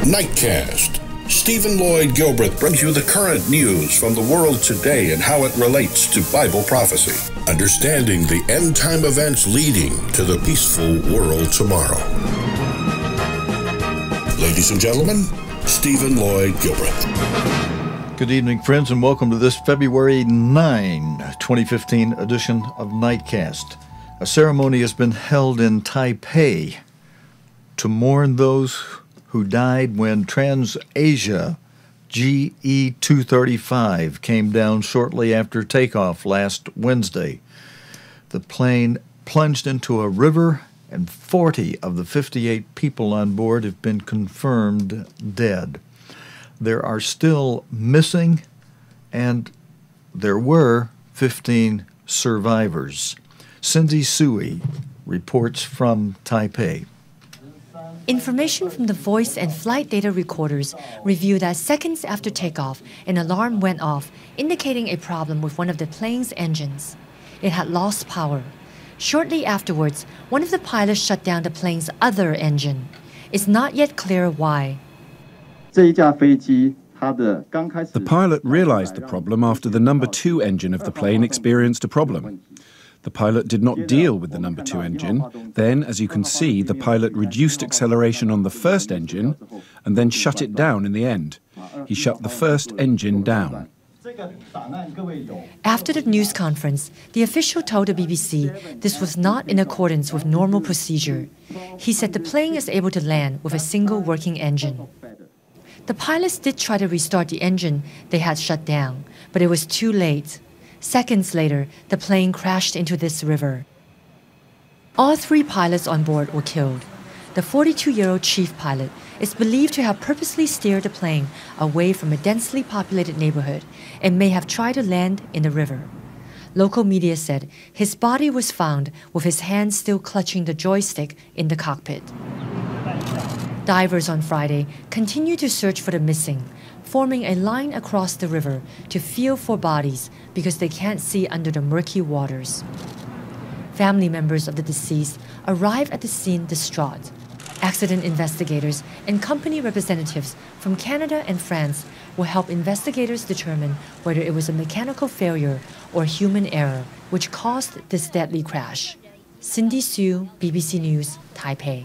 Nightcast. Stephen Lloyd Gilbreth brings you the current news from the world today and how it relates to Bible prophecy. Understanding the end-time events leading to the peaceful world tomorrow. Ladies and gentlemen, Stephen Lloyd Gilbreth. Good evening, friends, and welcome to this February 9, 2015 edition of Nightcast. A ceremony has been held in Taipei to mourn those who died when TransAsia GE235 came down shortly after takeoff last Wednesday. The plane plunged into a river, and 40 of the 58 people on board have been confirmed dead. There are still missing, and there were 15 survivors. Cindy Sui reports from Taipei. Information from the voice and flight data recorders revealed that seconds after takeoff, an alarm went off, indicating a problem with one of the plane's engines. It had lost power. Shortly afterwards, one of the pilots shut down the plane's other engine. It's not yet clear why. The pilot realized the problem after the number 2 engine of the plane experienced a problem. The pilot did not deal with the number 2 engine. Then, as you can see, the pilot reduced acceleration on the first engine and then shut it down in the end. He shut the first engine down. After the news conference, the official told the BBC this was not in accordance with normal procedure. He said the plane is able to land with a single working engine. The pilots did try to restart the engine they had shut down, but it was too late. Seconds later, the plane crashed into this river. All 3 pilots on board were killed. The 42-year-old chief pilot is believed to have purposely steered the plane away from a densely populated neighborhood and may have tried to land in the river. Local media said his body was found with his hands still clutching the joystick in the cockpit. Divers on Friday continued to search for the missing, forming a line across the river to feel for bodies because they can't see under the murky waters. Family members of the deceased arrived at the scene distraught. Accident investigators and company representatives from Canada and France will help investigators determine whether it was a mechanical failure or human error which caused this deadly crash. Cindy Sue, BBC News, Taipei.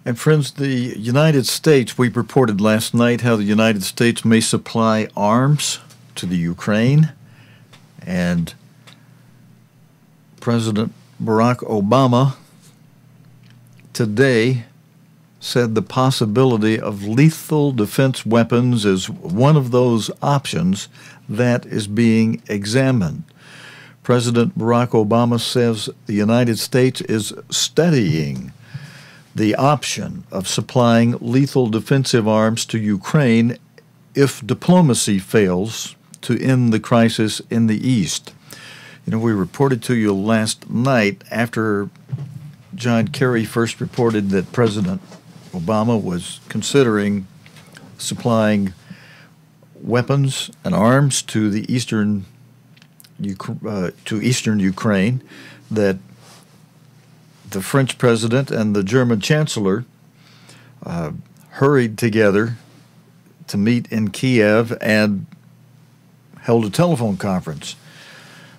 And friends, the United States, we reported last night how the United States may supply arms to the Ukraine. And President Barack Obama today said the possibility of lethal defense weapons is one of those options that is being examined. President Barack Obama says the United States is studying the option of supplying lethal defensive arms to Ukraine if diplomacy fails to end the crisis in the East. You know, we reported to you last night after John Kerry first reported that President Obama was considering supplying weapons and arms to the eastern Ukraine, that the French president and the German chancellor hurried together to meet in Kiev and held a telephone conference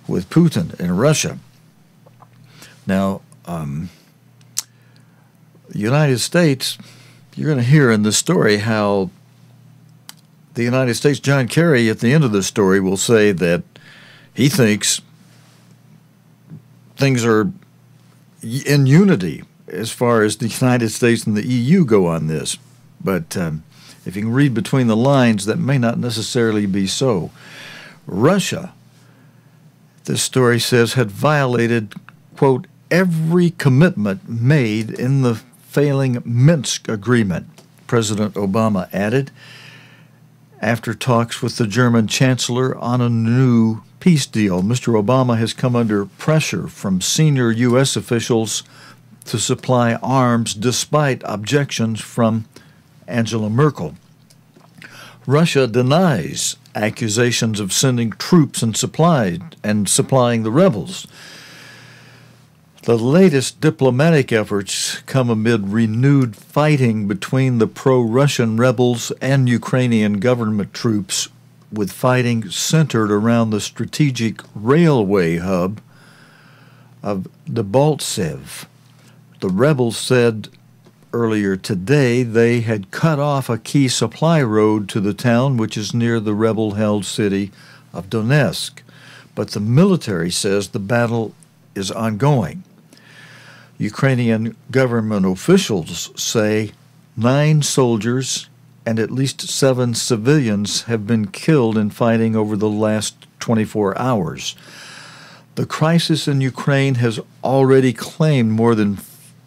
with Putin in Russia. Now, the United States, you're going to hear in this story how the United States, John Kerry, at the end of the story, will say that he thinks things are in unity as far as the United States and the EU go on this. But if you can read between the lines, that may not necessarily be so. Russia, this story says, had violated, quote, every commitment made in the failing Minsk agreement, President Obama added, after talks with the German chancellor on a new peace deal. Mr. Obama has come under pressure from senior U.S. officials to supply arms despite objections from Angela Merkel. Russia denies accusations of sending troops and supplying the rebels. The latest diplomatic efforts come amid renewed fighting between the pro-Russian rebels and Ukrainian government troops, with fighting centered around the strategic railway hub of Debaltseve. The rebels said earlier today they had cut off a key supply road to the town, which is near the rebel-held city of Donetsk. But the military says the battle is ongoing. Ukrainian government officials say 9 soldiers and at least 7 civilians have been killed in fighting over the last 24 hours. The crisis in Ukraine has already claimed more than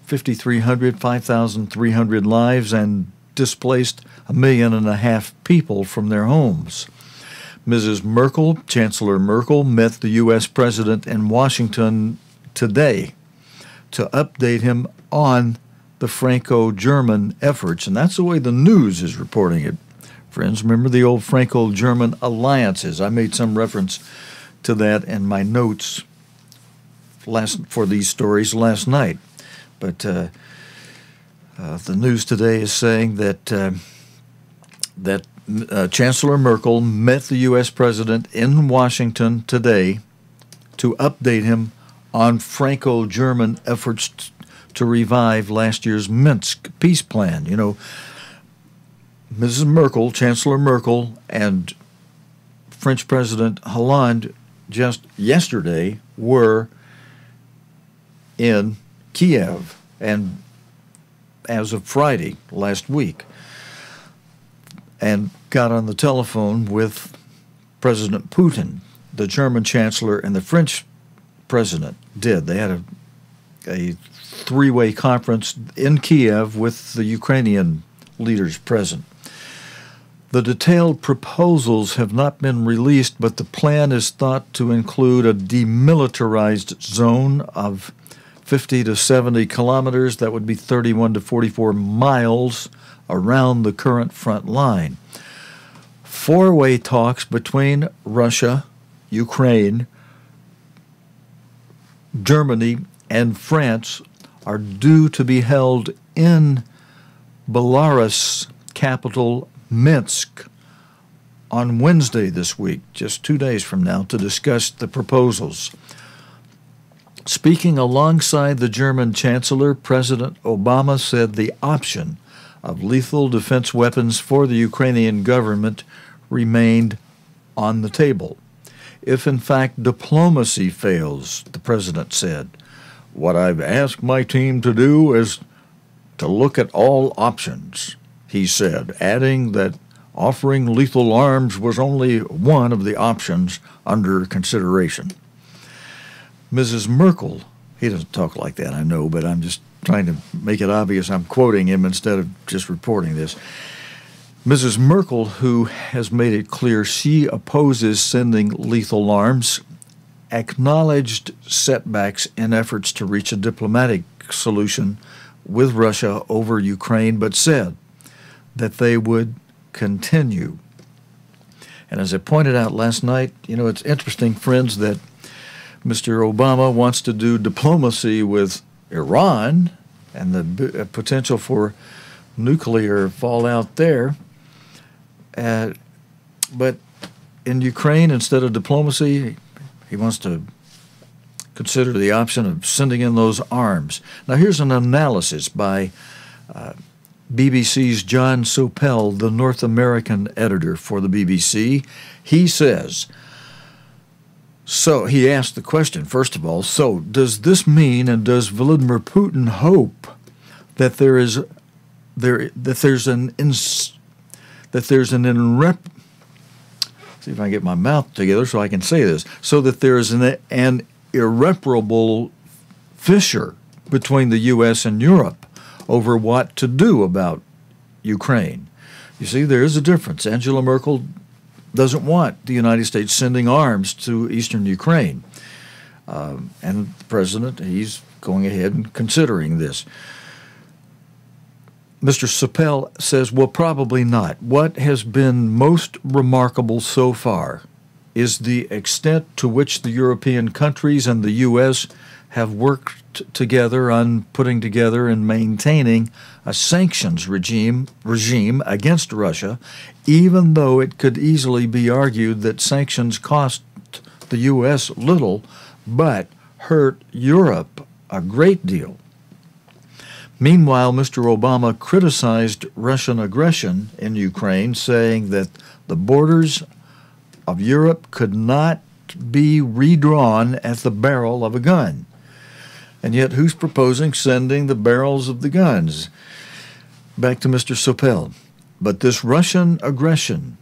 5,300 lives and displaced 1.5 million people from their homes. Mrs. Merkel, Chancellor Merkel, met the U.S. President in Washington today to update him on the Franco-German efforts, and that's the way the news is reporting it. Friends, remember the old Franco-German alliances? I made some reference to that in my notes for these stories last night. But the news today is saying that Chancellor Merkel met the U.S. President in Washington today to update him on Franco-German efforts to revive last year's Minsk peace plan. You know, Mrs. Merkel, Chancellor Merkel, and French President Hollande just yesterday were in Kiev, and as of Friday last week, and got on the telephone with President Putin. The German Chancellor and the French President did. They had a three-way conference in Kiev with the Ukrainian leaders present. The detailed proposals have not been released, but the plan is thought to include a demilitarized zone of 50 to 70 kilometers, that would be 31 to 44 miles around the current front line. 4-way talks between Russia, Ukraine, Germany, and France are due to be held in Belarus capital Minsk on Wednesday this week, just 2 days from now, to discuss the proposals. Speaking alongside the German Chancellor, President Obama said the option of lethal defense weapons for the Ukrainian government remained on the table. If, in fact, diplomacy fails, the president said, what I've asked my team to do is to look at all options, he said, adding that offering lethal arms was only one of the options under consideration. Mrs. Merkel, he doesn't talk like that, I know, but I'm just trying to make it obvious I'm quoting him instead of just reporting this. Mrs. Merkel, who has made it clear she opposes sending lethal arms, acknowledged setbacks in efforts to reach a diplomatic solution with Russia over Ukraine, but said that they would continue. And as I pointed out last night, you know, it's interesting, friends, that Mr. Obama wants to do diplomacy with Iran and the potential for nuclear fallout there. But in Ukraine, instead of diplomacy, he wants to consider the option of sending in those arms. Now, here's an analysis by BBC's John Sopel, the North American editor for the BBC. He says, so he asked the question, first of all, so does this mean, and does Vladimir Putin hope that there's an see if I can get my mouth together so I can say this, so that there is an irreparable fissure between the U.S. and Europe over what to do about Ukraine. You see, there is a difference. Angela Merkel doesn't want the United States sending arms to eastern Ukraine. And the president, he's going ahead and considering this. Mr. Sopel says, well, probably not. What has been most remarkable so far is the extent to which the European countries and the U.S. have worked together on putting together and maintaining a sanctions regime against Russia, even though it could easily be argued that sanctions cost the U.S. little, but hurt Europe a great deal. Meanwhile, Mr. Obama criticized Russian aggression in Ukraine, saying that the borders of Europe could not be redrawn at the barrel of a gun. And yet, who's proposing sending the barrels of the guns? Back to Mr. Sopel. But this Russian aggression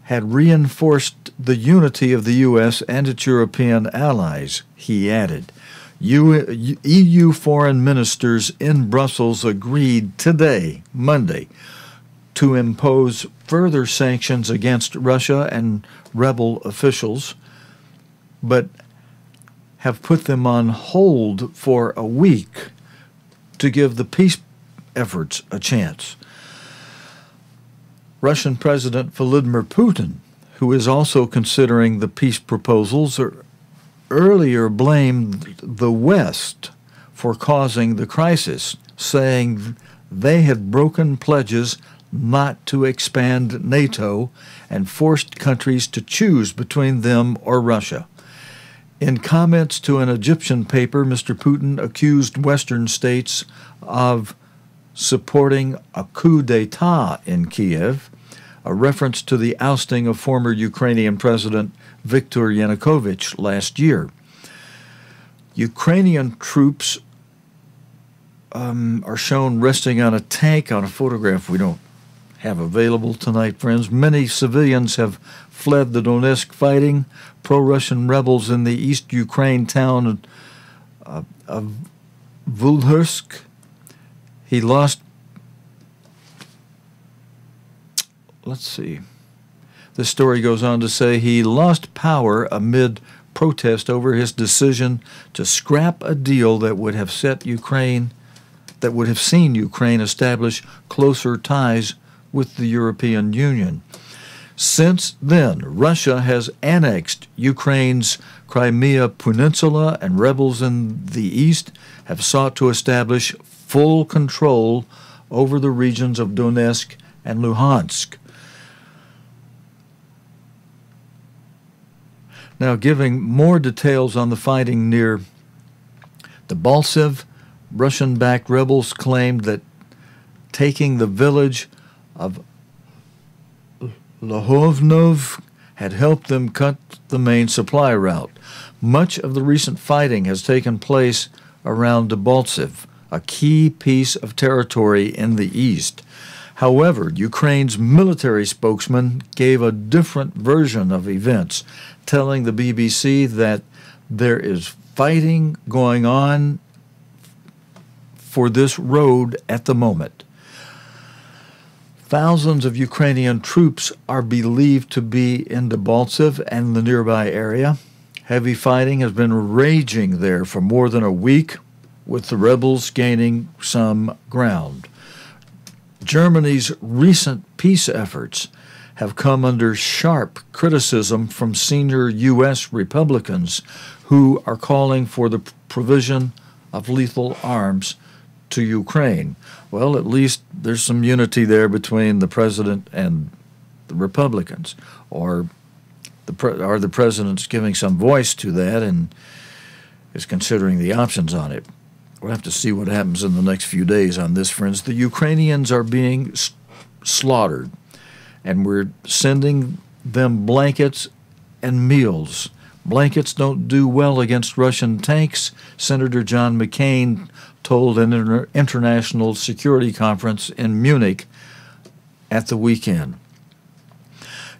had reinforced the unity of the U.S. and its European allies, he added. EU foreign ministers in Brussels agreed today, Monday, to impose further sanctions against Russia and rebel officials, but have put them on hold for a week to give the peace efforts a chance. Russian President Vladimir Putin, who is also considering the peace proposals, earlier blamed the West for causing the crisis, saying they had broken pledges not to expand NATO and forced countries to choose between them or Russia. In comments to an Egyptian paper, Mr. Putin accused Western states of supporting a coup d'etat in Kiev, a reference to the ousting of former Ukrainian President Viktor Yanukovych last year. Ukrainian troops are shown resting on a tank on a photograph we don't have available tonight, friends. Many civilians have fled the Donetsk fighting. Pro-Russian rebels in the East Ukraine town of Vulhursk. He lost, let's see, the story goes on to say he lost power amid protest over his decision to scrap a deal that would have seen Ukraine establish closer ties with the European Union. Since then, Russia has annexed Ukraine's Crimea Peninsula, and rebels in the east have sought to establish full control over the regions of Donetsk and Luhansk. Now, giving more details on the fighting near Debaltseve, Russian-backed rebels claimed that taking the village of Lahovnov had helped them cut the main supply route. Much of the recent fighting has taken place around Debaltseve, a key piece of territory in the east. However, Ukraine's military spokesman gave a different version of events, telling the BBC that there is fighting going on for this road at the moment. Thousands of Ukrainian troops are believed to be in Debaltseve and the nearby area. Heavy fighting has been raging there for more than a week, with the rebels gaining some ground. Germany's recent peace efforts have come under sharp criticism from senior U.S. Republicans who are calling for the provision of lethal arms to Ukraine. Well, at least there's some unity there between the president and the Republicans, or the president's giving some voice to that and is considering the options on it. We'll have to see what happens in the next few days on this, friends. The Ukrainians are being slaughtered, and we're sending them blankets and meals. Blankets don't do well against Russian tanks, Senator John McCain told an international security conference in Munich at the weekend.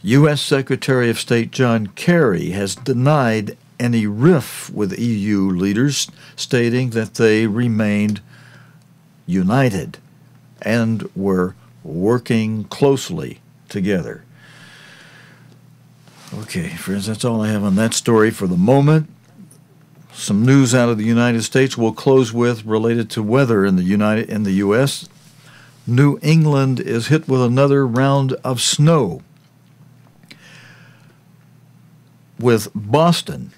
U.S. Secretary of State John Kerry has denied any rift with EU leaders, stating that they remained united and were working closely together. Okay, friends, that's all I have on that story for the moment. Some news out of the United States we'll close with related to weather in the U.S. New England is hit with another round of snow, with Boston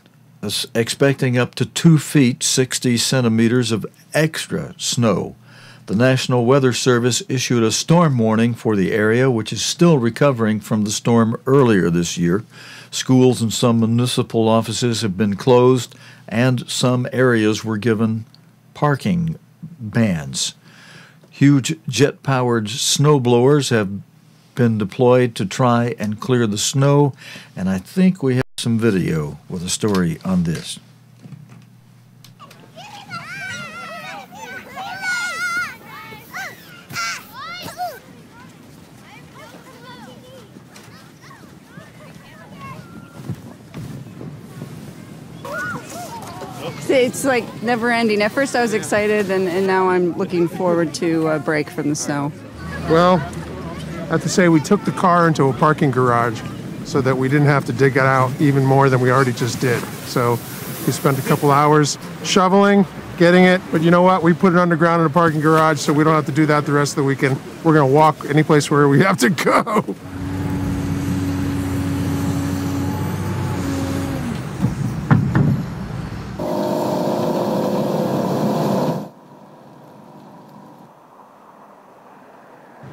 expecting up to 2 feet 60 centimeters of extra snow. The National Weather Service issued a storm warning for the area, which is still recovering from the storm earlier this year. Schools and some municipal offices have been closed, and some areas were given parking bans. Huge jet-powered snowblowers have been deployed to try and clear the snow, and I think we have some video with a story on this. It's like never ending. At first I was excited, and now I'm looking forward to a break from the snow. Well, I have to say we took the car into a parking garage so that we didn't have to dig it out even more than we already just did. So we spent a couple hours shoveling, getting it, but you know what? We put it underground in a parking garage so we don't have to do that the rest of the weekend. We're going to walk any place where we have to go.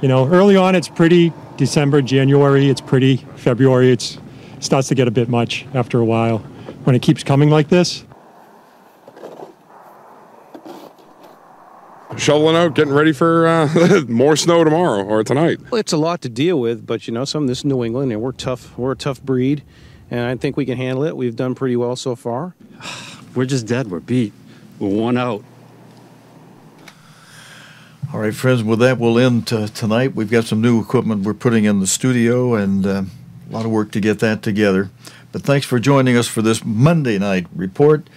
You know, early on it's pretty. December, January, it's pretty. February, it starts to get a bit much after a while. When it keeps coming like this. Shoveling out, getting ready for more snow tomorrow or tonight. Well, it's a lot to deal with, but you know, some of this is New England, and we're tough. We're a tough breed, and I think we can handle it. We've done pretty well so far. We're just dead. We're beat. We're worn out. All right, friends, with that, we'll end tonight. We've got some new equipment we're putting in the studio, and a lot of work to get that together. But thanks for joining us for this Monday night report.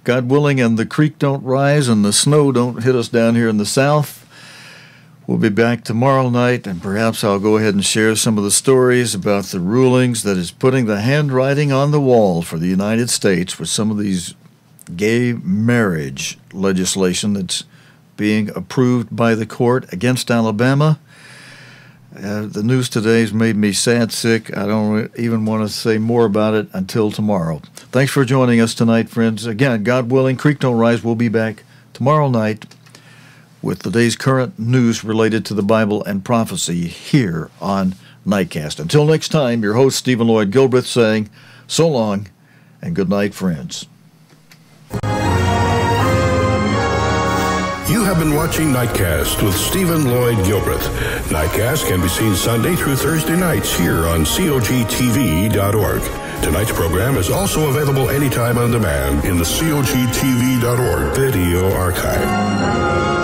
God willing, and the creek don't rise and the snow don't hit us down here in the south. We'll be back tomorrow night, and perhaps I'll go ahead and share some of the stories about the rulings that is putting the handwriting on the wall for the United States with some of these gay marriage legislation that's being approved by the court against Alabama. The news today has made me sad sick. I don't even want to say more about it until tomorrow. Thanks for joining us tonight, friends. Again, God willing, Creek Don't Rise. We'll be back tomorrow night with the day's current news related to the Bible and prophecy here on Nightcast. Until next time, your host, Stephen Lloyd Gilbreth, saying so long and good night, friends. You have been watching Nightcast with Stephen Lloyd Gilbreth. Nightcast can be seen Sunday through Thursday nights here on COGTV.org. Tonight's program is also available anytime on demand in the COGTV.org video archive.